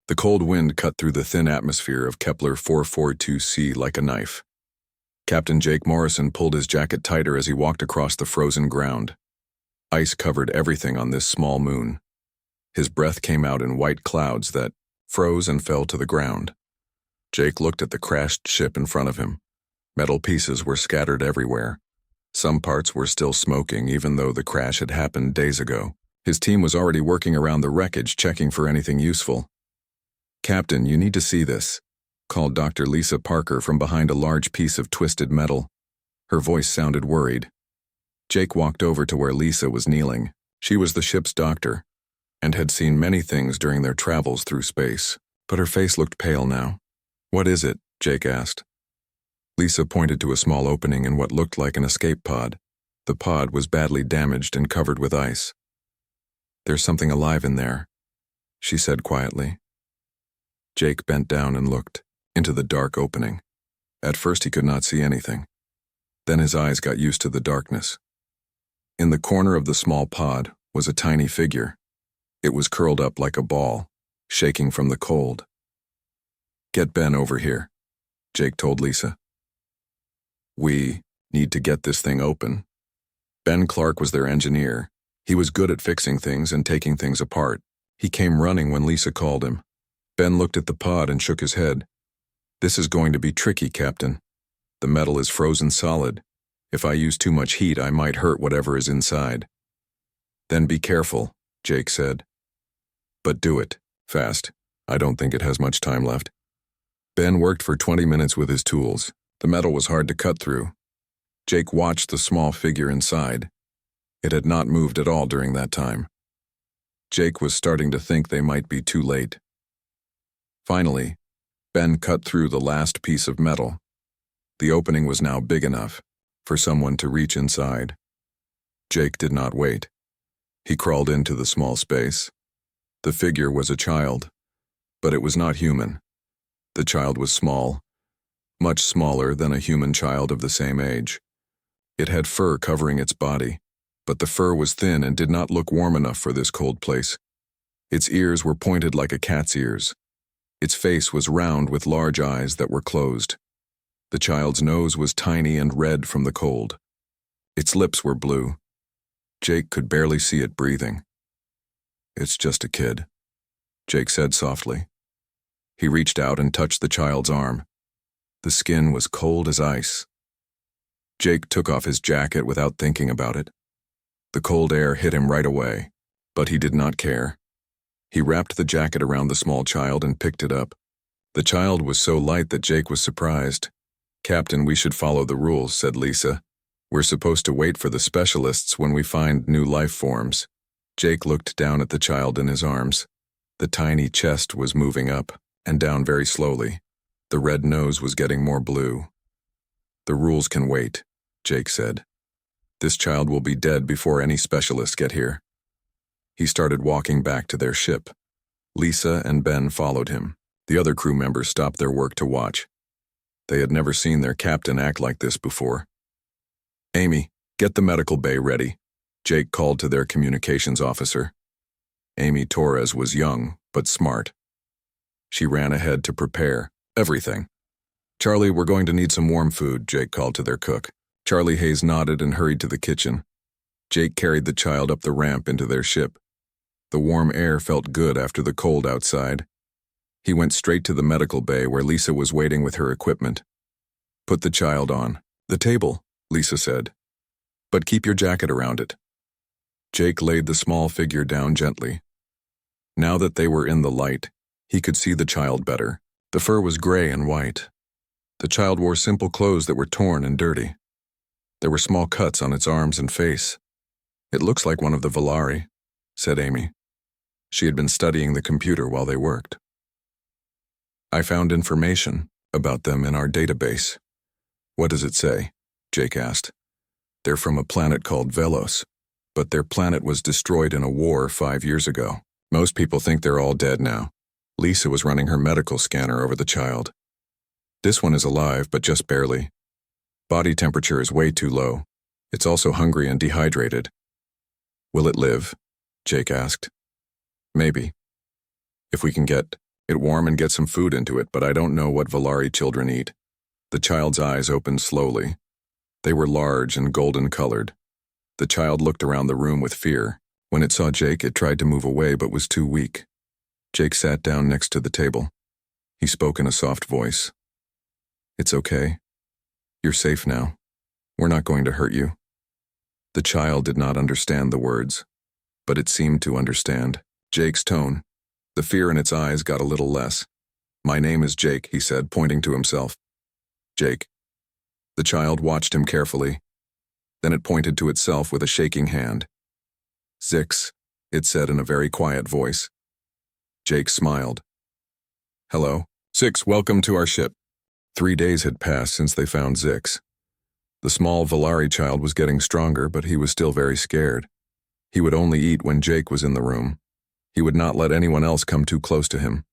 The cold wind cut through the thin atmosphere of Kepler 442c like a knife. Captain Jake Morrison pulled his jacket tighter as he walked across the frozen ground. Ice covered everything on this small moon. His breath came out in white clouds that froze and fell to the ground. Jake looked at the crashed ship in front of him. Metal pieces were scattered everywhere. Some parts were still smoking, even though the crash had happened days ago. His team was already working around the wreckage, checking for anything useful. "Captain, you need to see this," called Dr. Lisa Parker from behind a large piece of twisted metal. Her voice sounded worried. Jake walked over to where Lisa was kneeling. She was the ship's doctor, and had seen many things during their travels through space, but her face looked pale now. "What is it?" Jake asked. Lisa pointed to a small opening in what looked like an escape pod. The pod was badly damaged and covered with ice. "There's something alive in there," she said quietly. Jake bent down and looked into the dark opening. At first he could not see anything. Then his eyes got used to the darkness. In the corner of the small pod was a tiny figure. It was curled up like a ball, shaking from the cold. "Get Ben over here," Jake told Lisa. "We need to get this thing open." Ben Clark was their engineer. He was good at fixing things and taking things apart. He came running when Lisa called him. Ben looked at the pod and shook his head. "This is going to be tricky, Captain. The metal is frozen solid. If I use too much heat, I might hurt whatever is inside." "Then be careful," Jake said. "But do it, fast. I don't think it has much time left." Ben worked for 20 minutes with his tools. The metal was hard to cut through. Jake watched the small figure inside. It had not moved at all during that time. Jake was starting to think they might be too late. Finally, Ben cut through the last piece of metal. The opening was now big enough for someone to reach inside. Jake did not wait. He crawled into the small space. The figure was a child, but it was not human. The child was small, much smaller than a human child of the same age. It had fur covering its body, but the fur was thin and did not look warm enough for this cold place. Its ears were pointed like a cat's ears. Its face was round with large eyes that were closed. The child's nose was tiny and red from the cold. Its lips were blue. Jake could barely see it breathing. "It's just a kid," Jake said softly. He reached out and touched the child's arm. The skin was cold as ice. Jake took off his jacket without thinking about it. The cold air hit him right away, but he did not care. He wrapped the jacket around the small child and picked it up. The child was so light that Jake was surprised. "Captain, we should follow the rules," said Lisa. "We're supposed to wait for the specialists when we find new life forms." Jake looked down at the child in his arms. The tiny chest was moving up and down very slowly. The red nose was getting more blue. "The rules can wait," Jake said. "This child will be dead before any specialists get here." He started walking back to their ship. Lisa and Ben followed him. The other crew members stopped their work to watch. They had never seen their captain act like this before. "Amy, get the medical bay ready," Jake called to their communications officer. Amy Torres was young, but smart. She ran ahead to prepare everything. "Charlie, we're going to need some warm food," Jake called to their cook. Charlie Hayes nodded and hurried to the kitchen. Jake carried the child up the ramp into their ship. The warm air felt good after the cold outside. He went straight to the medical bay where Lisa was waiting with her equipment. "Put the child on the table," Lisa said. "But keep your jacket around it." Jake laid the small figure down gently. Now that they were in the light, he could see the child better. The fur was gray and white. The child wore simple clothes that were torn and dirty. There were small cuts on its arms and face. "It looks like one of the Volari," said Amy. She had been studying the computer while they worked. "I found information about them in our database." "What does it say?" Jake asked. "They're from a planet called Velos, but their planet was destroyed in a war 5 years ago. Most people think they're all dead now." Lisa was running her medical scanner over the child. "This one is alive, but just barely. Body temperature is way too low. It's also hungry and dehydrated." "Will it live?" Jake asked. "Maybe. If we can get It warm and get some food into it, but I don't know what Valari children eat. The child's eyes opened slowly. They were large and golden-colored. The child looked around the room with fear. When it saw Jake, it tried to move away but was too weak. Jake sat down next to the table. He spoke in a soft voice. "It's okay. You're safe now. We're not going to hurt you." The child did not understand the words, but it seemed to understand Jake's tone. The fear in its eyes got a little less. "My name is Jake," he said, pointing to himself. "Jake." The child watched him carefully. Then it pointed to itself with a shaking hand. "Zix," it said in a very quiet voice. Jake smiled. "Hello. Zix, welcome to our ship." 3 days had passed since they found Zix. The small Valari child was getting stronger, but he was still very scared. He would only eat when Jake was in the room. He would not let anyone else come too close to him.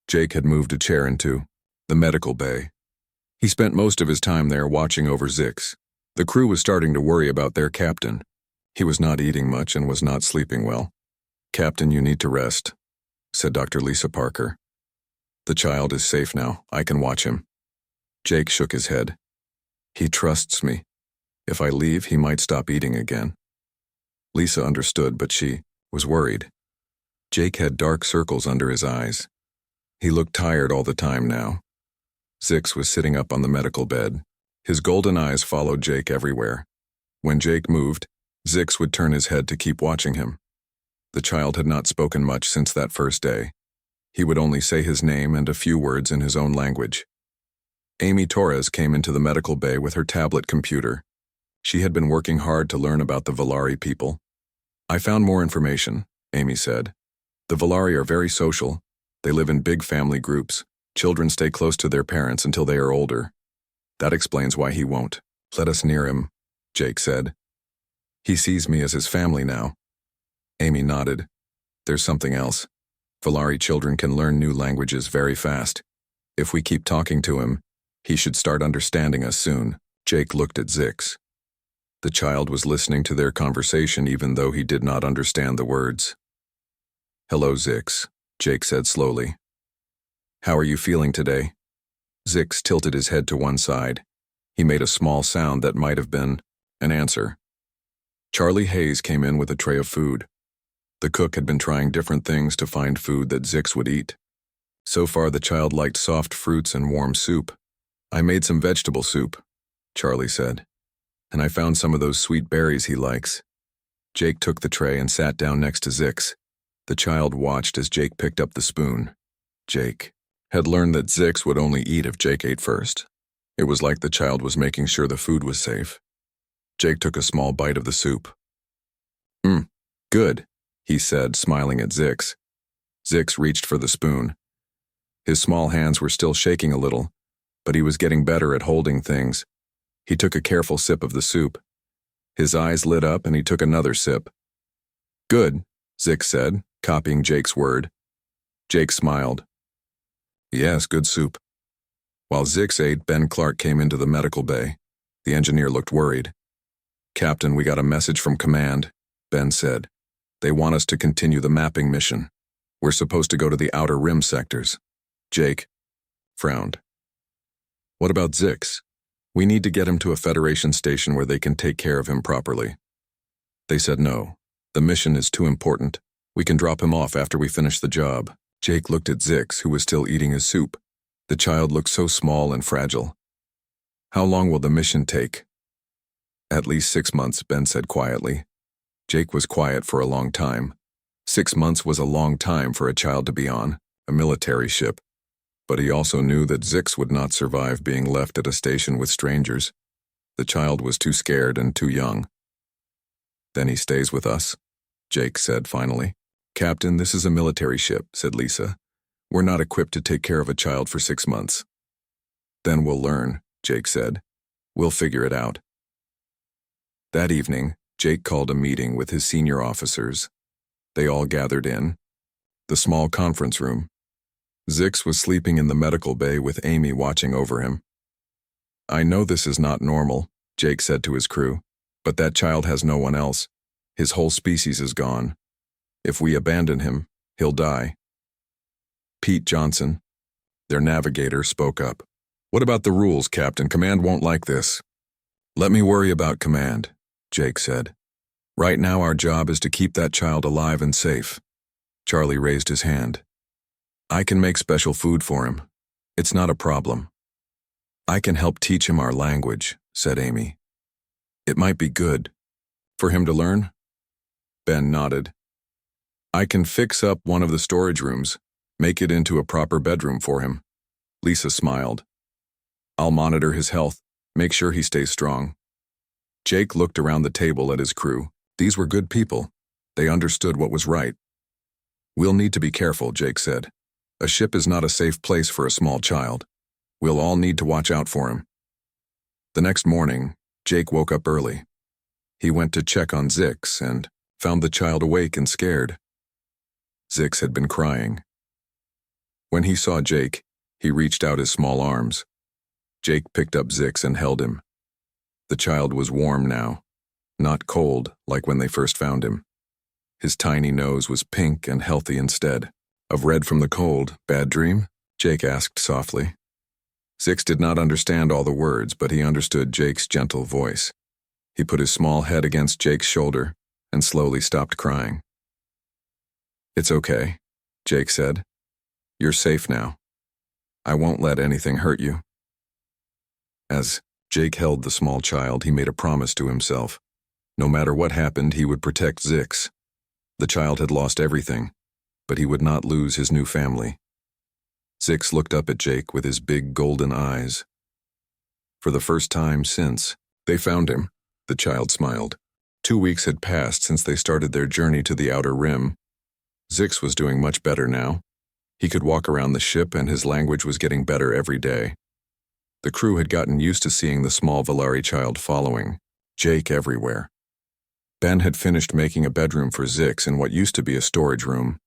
Jake had moved a chair into the medical bay. He spent most of his time there watching over Zix. The crew was starting to worry about their captain. He was not eating much and was not sleeping well. "Captain, you need to rest," said Dr. Lisa Parker. "The child is safe now. I can watch him." Jake shook his head. "He trusts me. If I leave, he might stop eating again." Lisa understood, but she was worried. Jake had dark circles under his eyes. He looked tired all the time now. Zix was sitting up on the medical bed. His golden eyes followed Jake everywhere. When Jake moved, Zix would turn his head to keep watching him. The child had not spoken much since that first day. He would only say his name and a few words in his own language. Amy Torres came into the medical bay with her tablet computer. She had been working hard to learn about the Valari people. "I found more information," Amy said. "The Valari are very social. They live in big family groups. Children stay close to their parents until they are older. That explains why he won't let us near him," Jake said. "He sees me as his family now." Amy nodded. "There's something else. Valari children can learn new languages very fast. If we keep talking to him, he should start understanding us soon." Jake looked at Zix. The child was listening to their conversation even though he did not understand the words. "Hello, Zix," Jake said slowly. "How are you feeling today?" Zix tilted his head to one side. He made a small sound that might have been an answer. Charlie Hayes came in with a tray of food. The cook had been trying different things to find food that Zix would eat. So far, the child liked soft fruits and warm soup. "I made some vegetable soup," Charlie said, "and I found some of those sweet berries he likes." Jake took the tray and sat down next to Zix. The child watched as Jake picked up the spoon. Jake had learned that Zix would only eat if Jake ate first. It was like the child was making sure the food was safe. Jake took a small bite of the soup. Good," he said, smiling at Zix. Zix reached for the spoon. His small hands were still shaking a little, but he was getting better at holding things. He took a careful sip of the soup. His eyes lit up and he took another sip. "Good," Zix said, copying Jake's word. Jake smiled. "Yes, good soup." While Zix ate, Ben Clark came into the medical bay. The engineer looked worried. "Captain, we got a message from command," Ben said. "They want us to continue the mapping mission. We're supposed to go to the outer rim sectors." Jake frowned. "What about Zix? We need to get him to a Federation station where they can take care of him properly." They said no. "The mission is too important. We can drop him off after we finish the job." Jake looked at Zix, who was still eating his soup. The child looked so small and fragile. "How long will the mission take?" "At least 6 months," Ben said quietly. Jake was quiet for a long time. 6 months was a long time for a child to be on a military ship. But he also knew that Zix would not survive being left at a station with strangers. The child was too scared and too young. "Then he stays with us," Jake said finally. "Captain, this is a military ship," said Lisa. "We're not equipped to take care of a child for 6 months." "Then we'll learn," Jake said. "We'll figure it out." That evening, Jake called a meeting with his senior officers. They all gathered in the small conference room. Zix was sleeping in the medical bay with Amy watching over him. "I know this is not normal," Jake said to his crew, "but that child has no one else. His whole species is gone. If we abandon him, he'll die." Pete Johnson, their navigator, spoke up. What about the rules, Captain? Command won't like this. Let me worry about Command, Jake said. Right now our job is to keep that child alive and safe. Charlie raised his hand. I can make special food for him. It's not a problem. I can help teach him our language, said Amy. It might be good. For him to learn? Ben nodded. I can fix up one of the storage rooms, make it into a proper bedroom for him. Lisa smiled. I'll monitor his health, make sure he stays strong. Jake looked around the table at his crew. These were good people. They understood what was right. We'll need to be careful, Jake said. A ship is not a safe place for a small child. We'll all need to watch out for him. The next morning, Jake woke up early. He went to check on Zix and found the child awake and scared. Zix had been crying. When he saw Jake, he reached out his small arms. Jake picked up Zix and held him. The child was warm now, not cold like when they first found him. His tiny nose was pink and healthy instead. Of red from the cold, bad dream? Jake asked softly. Zix did not understand all the words, but he understood Jake's gentle voice. He put his small head against Jake's shoulder and slowly stopped crying. It's okay, Jake said. You're safe now. I won't let anything hurt you. As Jake held the small child, he made a promise to himself. No matter what happened, he would protect Zix. The child had lost everything, but he would not lose his new family. Zix looked up at Jake with his big golden eyes. For the first time since they found him, the child smiled. 2 weeks had passed since they started their journey to the outer rim. Zix was doing much better now. He could walk around the ship and his language was getting better every day. The crew had gotten used to seeing the small Valari child following Jake everywhere. Ben had finished making a bedroom for Zix in what used to be a storage room.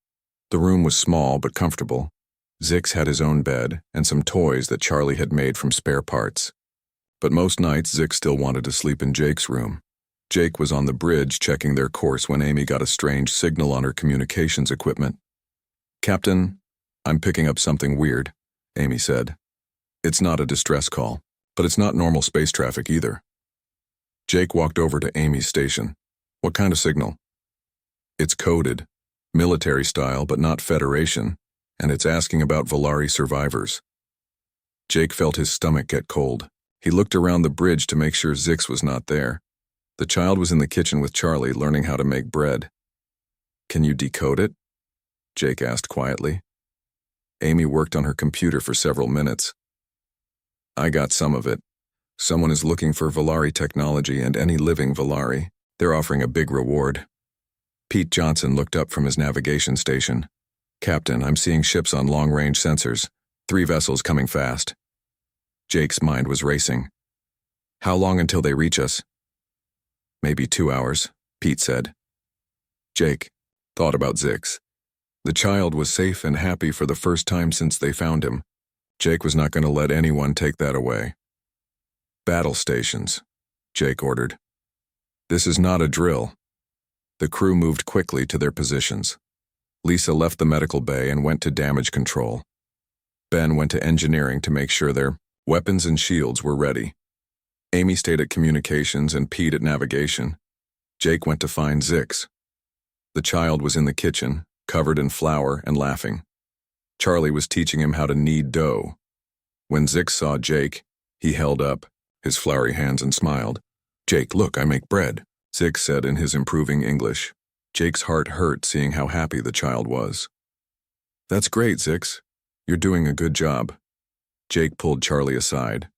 The room was small but comfortable. Zix had his own bed and some toys that Charlie had made from spare parts. But most nights, Zix still wanted to sleep in Jake's room. Jake was on the bridge checking their course when Amy got a strange signal on her communications equipment. Captain, I'm picking up something weird, Amy said. It's not a distress call, but it's not normal space traffic either. Jake walked over to Amy's station. What kind of signal? It's coded, military style but not Federation, and it's asking about Valari survivors. Jake felt his stomach get cold. He looked around the bridge to make sure Zix was not there. The child was in the kitchen with Charlie learning how to make bread. Can you decode it? Jake asked quietly. Amy worked on her computer for several minutes. I got some of it. Someone is looking for Valari technology and any living Valari. They're offering a big reward. Pete Johnson looked up from his navigation station. Captain, I'm seeing ships on long-range sensors. 3 vessels coming fast. Jake's mind was racing. How long until they reach us? Maybe 2 hours, Pete said. Jake thought about Zix. The child was safe and happy for the first time since they found him. Jake was not going to let anyone take that away. Battle stations, Jake ordered. This is not a drill. The crew moved quickly to their positions. Lisa left the medical bay and went to damage control. Ben went to engineering to make sure their weapons and shields were ready. Amy stayed at communications and Pete at navigation. Jake went to find Zix. The child was in the kitchen, covered in flour and laughing. Charlie was teaching him how to knead dough. When Zix saw Jake, he held up his floury hands and smiled. Jake, look, I make bread, Zix said in his improving English. Jake's heart hurt seeing how happy the child was. That's great, Zix. You're doing a good job. Jake pulled Charlie aside.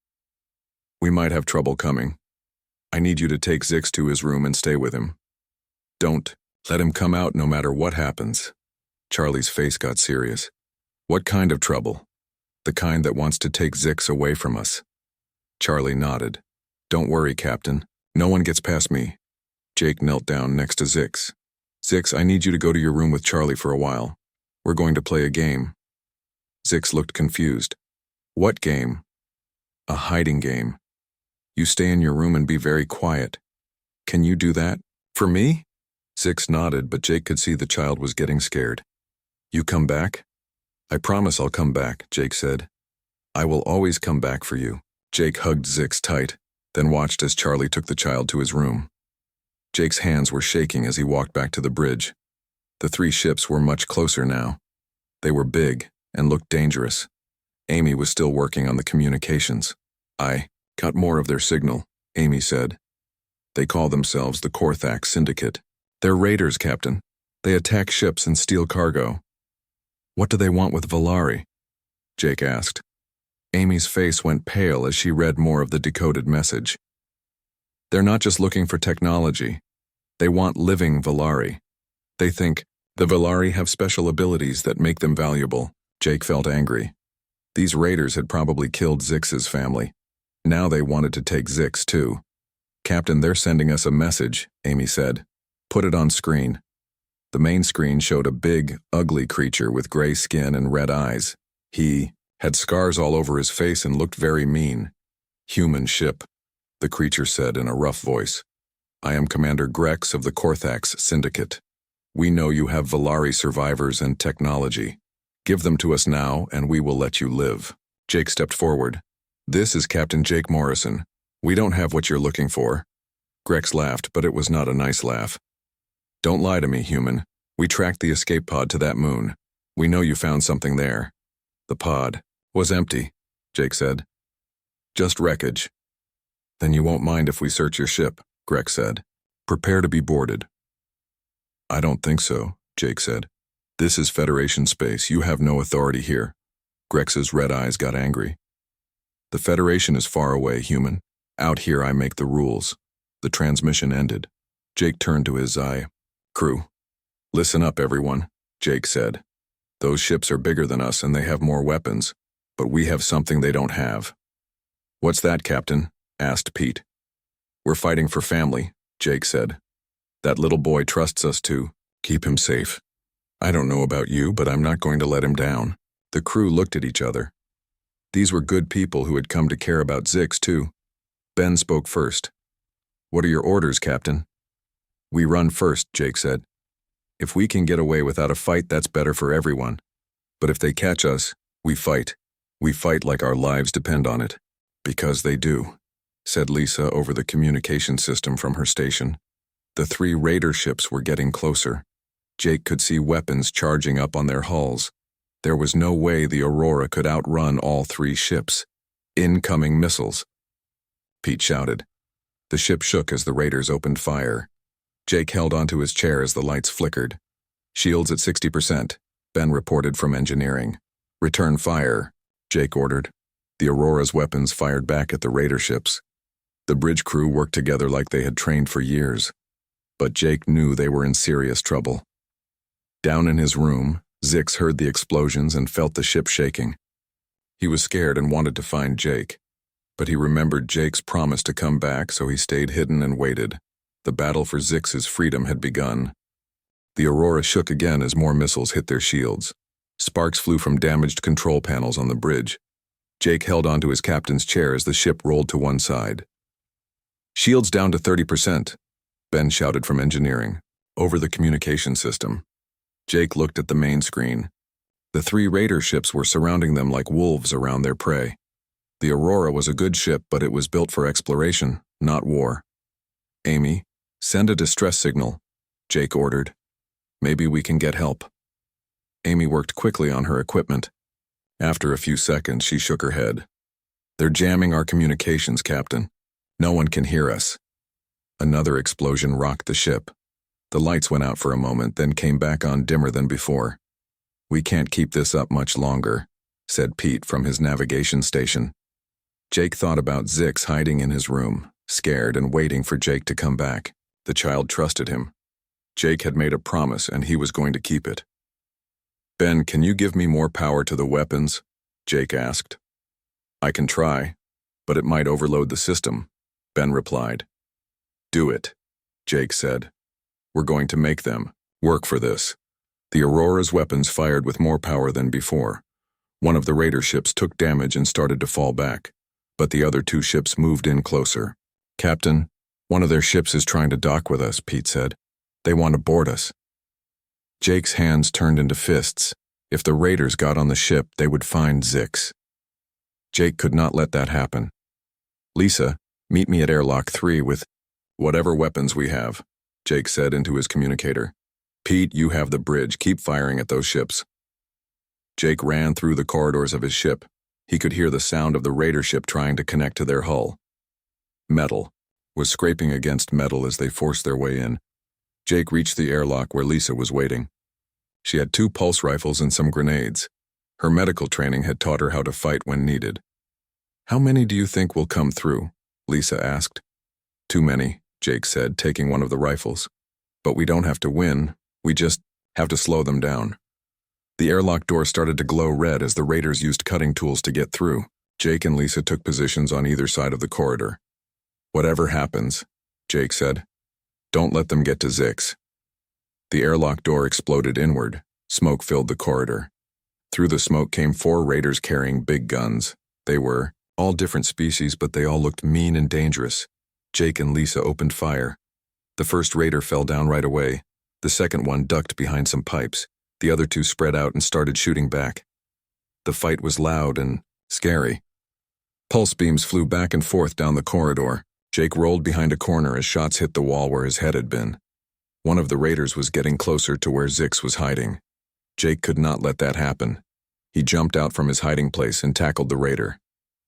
We might have trouble coming. I need you to take Zix to his room and stay with him. Don't let him come out no matter what happens. Charlie's face got serious. What kind of trouble? The kind that wants to take Zix away from us. Charlie nodded. Don't worry, Captain. No one gets past me. Jake knelt down next to Zix. Zix, I need you to go to your room with Charlie for a while. We're going to play a game. Zix looked confused. What game? A hiding game. You stay in your room and be very quiet. Can you do that? For me? Zix nodded, but Jake could see the child was getting scared. You come back? I promise I'll come back, Jake said. I will always come back for you. Jake hugged Zix tight, then watched as Charlie took the child to his room. Jake's hands were shaking as he walked back to the bridge. The three ships were much closer now. They were big and looked dangerous. Amy was still working on the communications. I got more of their signal, Amy said. They call themselves the Korthak Syndicate. They're raiders, Captain. They attack ships and steal cargo. What do they want with Valari? Jake asked. Amy's face went pale as she read more of the decoded message. They're not just looking for technology. They want living Valari. They think the Valari have special abilities that make them valuable. Jake felt angry. These raiders had probably killed Zix's family. Now they wanted to take Zix too. Captain, they're sending us a message, Amy said. Put it on screen. The main screen showed a big, ugly creature with gray skin and red eyes. He had scars all over his face and looked very mean. Human ship, the creature said in a rough voice. I am Commander Grex of the Korthax Syndicate. We know you have Valari survivors and technology. Give them to us now and we will let you live. Jake stepped forward. This is Captain Jake Morrison. We don't have what you're looking for. Grex laughed, but it was not a nice laugh. Don't lie to me, human. We tracked the escape pod to that moon. We know you found something there. The pod was empty, Jake said. Just wreckage. Then you won't mind if we search your ship, Grex said. Prepare to be boarded. I don't think so, Jake said. This is Federation space. You have no authority here. Grex's red eyes got angry. The Federation is far away, human. Out here I make the rules. The transmission ended. Jake turned to his crew. Listen up, everyone, Jake said. Those ships are bigger than us and they have more weapons, but we have something they don't have. What's that, Captain? Asked Pete. We're fighting for family, Jake said. That little boy trusts us to keep him safe. I don't know about you, but I'm not going to let him down. The crew looked at each other. These were good people who had come to care about Zix, too. Ben spoke first. What are your orders, Captain? We run first, Jake said. If we can get away without a fight, that's better for everyone. But if they catch us, we fight. We fight like our lives depend on it. Because they do, said Lisa over the communication system from her station. The three raider ships were getting closer. Jake could see weapons charging up on their hulls. There was no way the Aurora could outrun all three ships. Incoming missiles. Pete shouted. The ship shook as the raiders opened fire. Jake held onto his chair as the lights flickered. Shields at 60%, Ben reported from engineering. Return fire, Jake ordered. The Aurora's weapons fired back at the raider ships. The bridge crew worked together like they had trained for years. But Jake knew they were in serious trouble. Down in his room, Zix heard the explosions and felt the ship shaking. He was scared and wanted to find Jake. But he remembered Jake's promise to come back, so he stayed hidden and waited. The battle for Zix's freedom had begun. The Aurora shook again as more missiles hit their shields. Sparks flew from damaged control panels on the bridge. Jake held onto his captain's chair as the ship rolled to one side. Shields down to 30%, Ben shouted from engineering, over the communication system. Jake looked at the main screen. The three raider ships were surrounding them like wolves around their prey. The Aurora was a good ship, but it was built for exploration, not war. Amy, send a distress signal, Jake ordered. Maybe we can get help. Amy worked quickly on her equipment. After a few seconds, she shook her head. They're jamming our communications, Captain. No one can hear us. Another explosion rocked the ship. The lights went out for a moment, then came back on dimmer than before. We can't keep this up much longer, said Pete from his navigation station. Jake thought about Zix hiding in his room, scared and waiting for Jake to come back. The child trusted him. Jake had made a promise and he was going to keep it. Ben, can you give me more power to the weapons? Jake asked. I can try, but it might overload the system, Ben replied. Do it, Jake said. We're going to make them work for this. The Aurora's weapons fired with more power than before. One of the raider ships took damage and started to fall back, but the other two ships moved in closer. Captain, one of their ships is trying to dock with us, Pete said. They want to board us. Jake's hands turned into fists. If the raiders got on the ship, they would find Zix. Jake could not let that happen. "Lisa, meet me at airlock 3 with whatever weapons we have," Jake said into his communicator. "Pete, you have the bridge. Keep firing at those ships." Jake ran through the corridors of his ship. He could hear the sound of the raider ship trying to connect to their hull. Metal was scraping against metal as they forced their way in. Jake reached the airlock where Lisa was waiting. She had 2 pulse rifles and some grenades. Her medical training had taught her how to fight when needed. "How many do you think will come through?" Lisa asked. "Too many," Jake said, taking one of the rifles. "But we don't have to win. We just have to slow them down." The airlock door started to glow red as the raiders used cutting tools to get through. Jake and Lisa took positions on either side of the corridor. "Whatever happens," Jake said, "don't let them get to Zix." The airlock door exploded inward. Smoke filled the corridor. Through the smoke came 4 raiders carrying big guns. They were all different species, but they all looked mean and dangerous. Jake and Lisa opened fire. The first raider fell down right away. The second one ducked behind some pipes. The other 2 spread out and started shooting back. The fight was loud and scary. Pulse beams flew back and forth down the corridor. Jake rolled behind a corner as shots hit the wall where his head had been. One of the raiders was getting closer to where Zix was hiding. Jake could not let that happen. He jumped out from his hiding place and tackled the raider.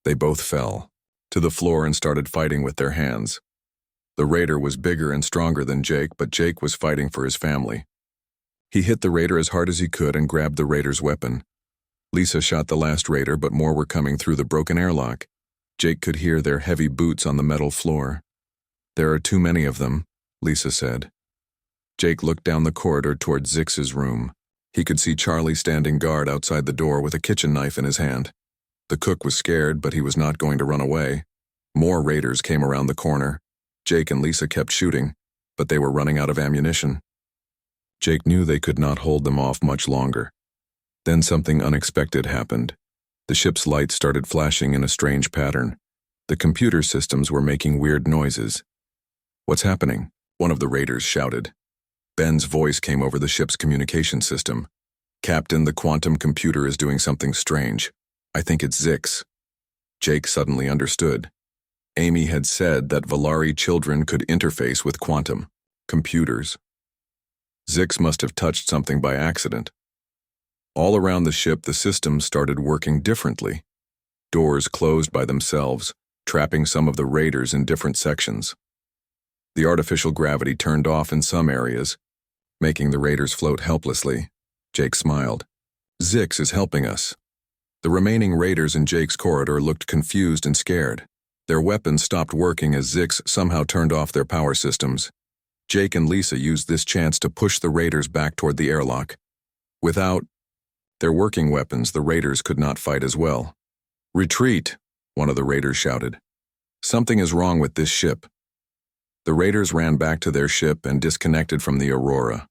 They both fell to the floor and started fighting with their hands. The raider was bigger and stronger than Jake, but Jake was fighting for his family. He hit the raider as hard as he could and grabbed the raider's weapon. Lisa shot the last raider, but more were coming through the broken airlock. Jake could hear their heavy boots on the metal floor. "There are too many of them," Lisa said. Jake looked down the corridor toward Zix's room. He could see Charlie standing guard outside the door with a kitchen knife in his hand. The cook was scared, but he was not going to run away. More raiders came around the corner. Jake and Lisa kept shooting, but they were running out of ammunition. Jake knew they could not hold them off much longer. Then something unexpected happened. The ship's lights started flashing in a strange pattern. The computer systems were making weird noises. "What's happening?" one of the raiders shouted. Ben's voice came over the ship's communication system. "Captain, the quantum computer is doing something strange. I think it's Zix." Jake suddenly understood. Amy had said that Valari children could interface with quantum computers. Zix must have touched something by accident. All around the ship, the systems started working differently. Doors closed by themselves, trapping some of the raiders in different sections. The artificial gravity turned off in some areas, making the raiders float helplessly. Jake smiled. "Zix is helping us." The remaining raiders in Jake's corridor looked confused and scared. Their weapons stopped working as Zix somehow turned off their power systems. Jake and Lisa used this chance to push the raiders back toward the airlock. Without their working weapons, the raiders could not fight as well. "Retreat," one of the raiders shouted. "Something is wrong with this ship." The raiders ran back to their ship and disconnected from the Aurora.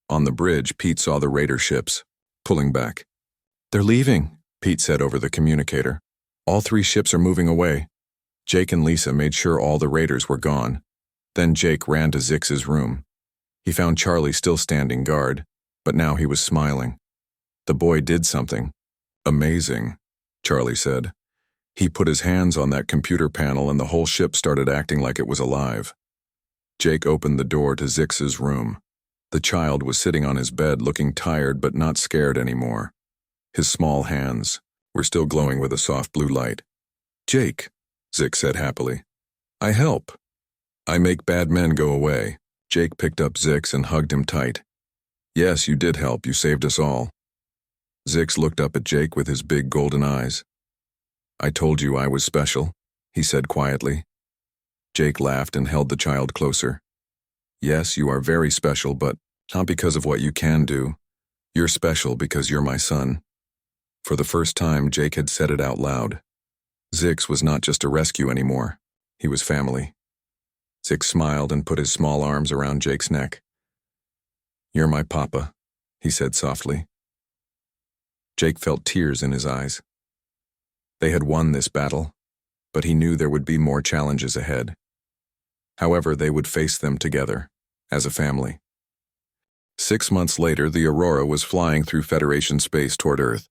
On the bridge, Pete saw the raider ships, pulling back. "They're leaving," Pete said over the communicator. "All 3 ships are moving away." Jake and Lisa made sure all the raiders were gone. Then Jake ran to Zix's room. He found Charlie still standing guard, but now he was smiling. "The boy did something amazing," Charlie said. "He put his hands on that computer panel and the whole ship started acting like it was alive." Jake opened the door to Zix's room. The child was sitting on his bed looking tired but not scared anymore. His small hands were still glowing with a soft blue light. "Jake," Zix said happily. "I help. I make bad men go away." Jake picked up Zix and hugged him tight. "Yes, you did help. You saved us all." Zix looked up at Jake with his big golden eyes. "I told you I was special," he said quietly. Jake laughed and held the child closer. "Yes, you are very special, but not because of what you can do. You're special because you're my son." For the first time, Jake had said it out loud. Zix was not just a rescue anymore. He was family. Zix smiled and put his small arms around Jake's neck. "You're my papa," he said softly. Jake felt tears in his eyes. They had won this battle, but he knew there would be more challenges ahead. However, they would face them together, as a family. 6 months later, the Aurora was flying through Federation space toward Earth.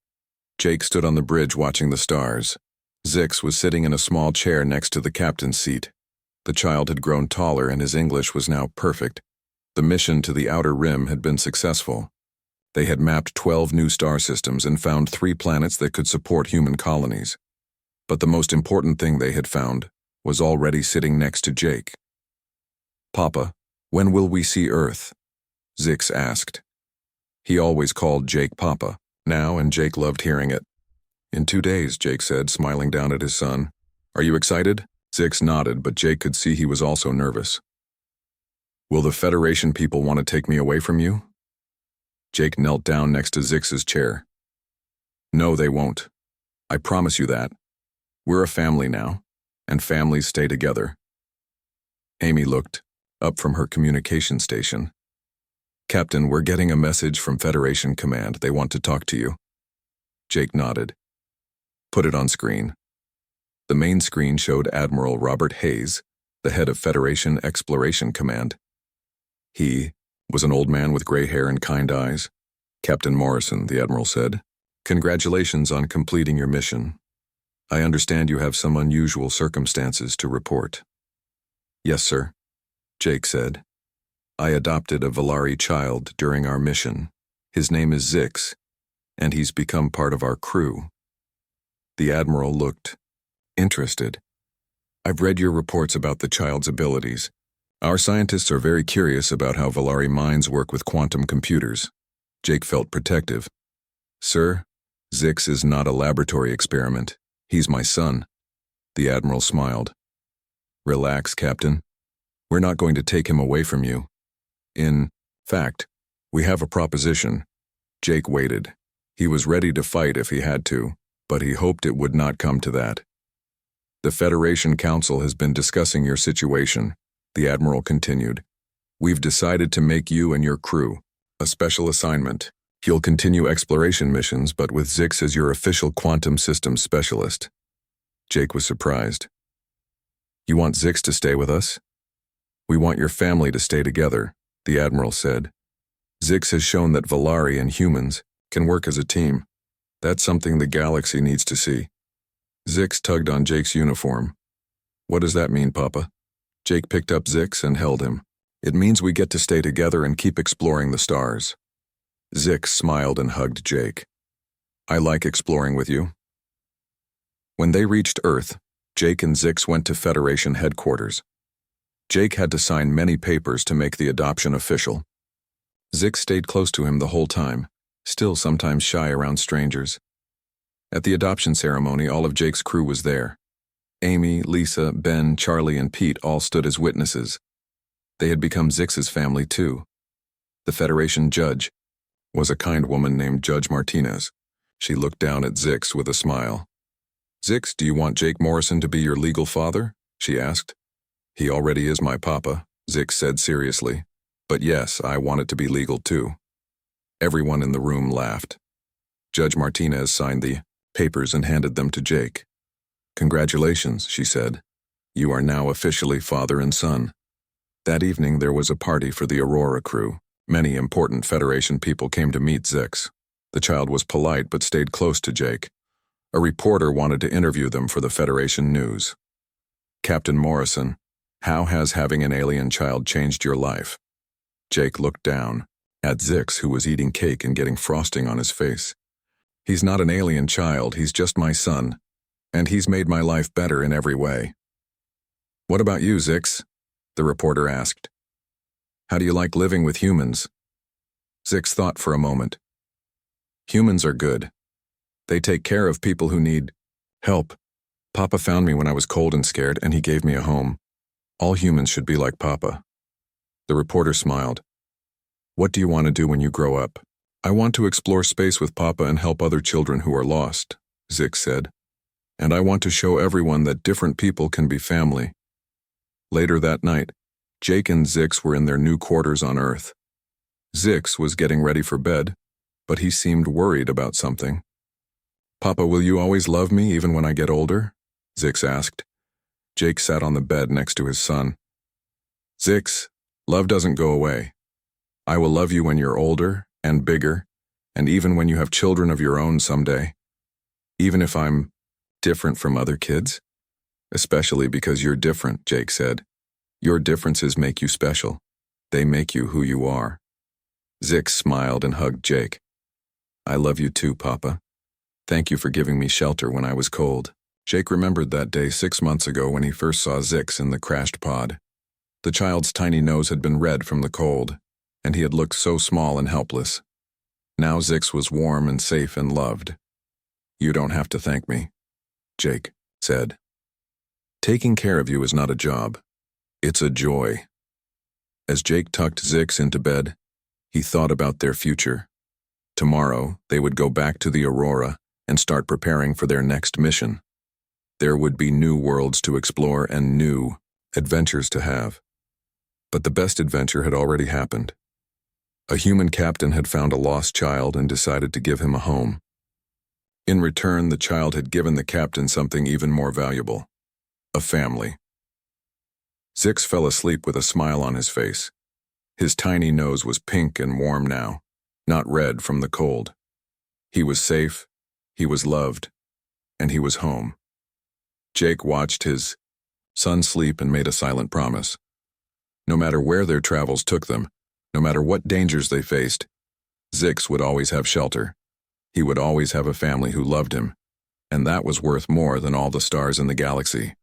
Jake stood on the bridge watching the stars. Zix was sitting in a small chair next to the captain's seat. The child had grown taller and his English was now perfect. The mission to the outer rim had been successful. They had mapped 12 new star systems and found 3 planets that could support human colonies. But the most important thing they had found was already sitting next to Jake. "Papa, when will we see Earth?" Zix asked. He always called Jake Papa now, and Jake loved hearing it. "In 2 days, Jake said, smiling down at his son. "Are you excited?" Zix nodded, but Jake could see he was also nervous. "Will the Federation people want to take me away from you?" Jake knelt down next to Zix's chair. "No, they won't. I promise you that. We're a family now, and families stay together." Amy looked up from her communication station. "Captain, we're getting a message from Federation Command. They want to talk to you." Jake nodded. "Put it on screen." The main screen showed Admiral Robert Hayes, the head of Federation Exploration Command. He was an old man with gray hair and kind eyes. "Captain Morrison," the Admiral said, "congratulations on completing your mission. I understand you have some unusual circumstances to report." "Yes, sir," Jake said. "I adopted a Valari child during our mission. His name is Zix, and he's become part of our crew." The Admiral looked interested. "I've read your reports about the child's abilities. Our scientists are very curious about how Valari minds work with quantum computers." Jake felt protective. "Sir, Zix is not a laboratory experiment. He's my son." The Admiral smiled. "Relax, Captain. We're not going to take him away from you. In fact, we have a proposition." Jake waited. He was ready to fight if he had to, but he hoped it would not come to that. "The Federation Council has been discussing your situation," the Admiral continued. "We've decided to make you and your crew a special assignment. You'll continue exploration missions, but with Zix as your official quantum systems specialist." Jake was surprised. "You want Zix to stay with us?" "We want your family to stay together," the Admiral said. "Zix has shown that Valari and humans can work as a team. That's something the galaxy needs to see." Zix tugged on Jake's uniform. "What does that mean, Papa?" Jake picked up Zix and held him. "It means we get to stay together and keep exploring the stars." Zix smiled and hugged Jake. "I like exploring with you." When they reached Earth, Jake and Zix went to Federation headquarters. Jake had to sign many papers to make the adoption official. Zix stayed close to him the whole time, still sometimes shy around strangers. At the adoption ceremony, all of Jake's crew was there. Amy, Lisa, Ben, Charlie, and Pete all stood as witnesses. They had become Zix's family too. The Federation judge was a kind woman named Judge Martinez. She looked down at Zix with a smile. "Zix, do you want Jake Morrison to be your legal father?" she asked. "He already is my papa," Zix said seriously. "But yes, I want it to be legal too." Everyone in the room laughed. Judge Martinez signed the papers and handed them to Jake. "Congratulations," she said. "You are now officially father and son." That evening there was a party for the Aurora crew. Many important Federation people came to meet Zix. The child was polite but stayed close to Jake. A reporter wanted to interview them for the Federation news. "Captain Morrison, how has having an alien child changed your life?" Jake looked down at Zix, who was eating cake and getting frosting on his face. "He's not an alien child, he's just my son, and he's made my life better in every way." "What about you, Zix?" the reporter asked. "How do you like living with humans?" Zix thought for a moment. "Humans are good. They take care of people who need help. Papa found me when I was cold and scared, and he gave me a home. All humans should be like Papa." The reporter smiled. "What do you want to do when you grow up?" "I want to explore space with Papa and help other children who are lost," Zix said. "And I want to show everyone that different people can be family." Later that night, Jake and Zix were in their new quarters on Earth. Zix was getting ready for bed, but he seemed worried about something. "Papa, will you always love me even when I get older?" Zix asked. Jake sat on the bed next to his son. "Zix, love doesn't go away. I will love you when you're older and bigger, and even when you have children of your own someday. Even if I'm different from other kids? Especially because you're different, Jake said. Your differences make you special. They make you who you are. Zix smiled and hugged Jake. I love you too, Papa. Thank you for giving me shelter when I was cold. Jake remembered that day 6 months ago when he first saw Zix in the crashed pod. The child's tiny nose had been red from the cold, and he had looked so small and helpless. Now Zix was warm and safe and loved. You don't have to thank me, Jake said. Taking care of you is not a job. It's a joy. As Jake tucked Zix into bed, he thought about their future. Tomorrow, they would go back to the Aurora and start preparing for their next mission. There would be new worlds to explore and new adventures to have. But the best adventure had already happened. A human captain had found a lost child and decided to give him a home. In return, the child had given the captain something even more valuable: a family. Zix fell asleep with a smile on his face. His tiny nose was pink and warm now, not red from the cold. He was safe, he was loved, and he was home. Jake watched his son sleep and made a silent promise. No matter where their travels took them, no matter what dangers they faced, Zix would always have shelter. He would always have a family who loved him, and that was worth more than all the stars in the galaxy.